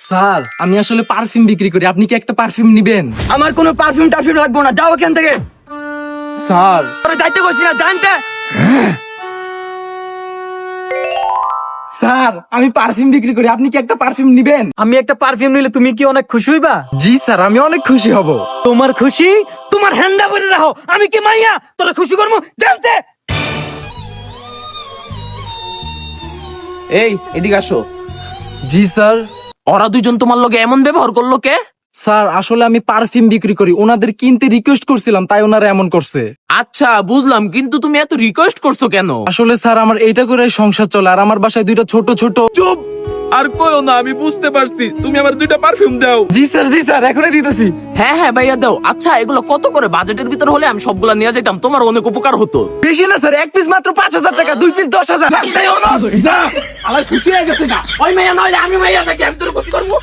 Sir আমি আসলে perfume বিক্রি করি, আপনি কি একটা পারফিউম নিবেন? আমার কোনো পারফিউম টারফিউম লাগবো না, যাও এখান থেকে। স্যার তোরা যাইতে কইছি না, জানতে। স্যার আমি পারফিউম বিক্রি করি, আপনি কি একটা পারফিউম নিবেন? আমি একটা পারফিউম নিলে তুমি কি অনেক খুশি হইবা? জি স্যার আমি অনেক খুশি হব। তোমার খুশি তোমার হ্যান্ডা বলে রাখো, আমি কি মাইয়া তোরা খুশি করবো? জানতে। এই এদিকে আসো। জি স্যার। ওরা দুইজন তোমার লগে এমন ব্যবহার করলো কে? স্যার আসলে আমি পারফিউম বিক্রি করি, ওনাদের কিনতে রিকোয়েস্ট করছিলাম তাই ওনারা এমন করছে। আচ্ছা বুঝলাম, কিন্তু তুমি এত রিকোয়েস্ট করছো কেন? আসলে স্যার আমার এইটা করে সংসার চলে, আর আমার বাসায় দুইটা ছোট ছোট। চুপ! আর কইও না, আমি বুঝতে পারছি। তুমি আমার দুইটা পারফিউম দাও। জি স্যার এখনই দিতেছি। হ্যাঁ হ্যাঁ ভাইয়া দাও। আচ্ছা এগুলো কত করে? বাজেটের ভিতর হলে আমি সবগুলা নিয়ে যেতাম, তোমার অনেক উপকার হতো। বেশি না স্যার, এক পিস মাত্র 5,000 টাকা, 2 পিস 10,000। আমার খুশি হয়ে গেছে না? ওই মাইয়া নয়, আমি মাইয়া নাকি? আমি তোর ক্ষতি করবো?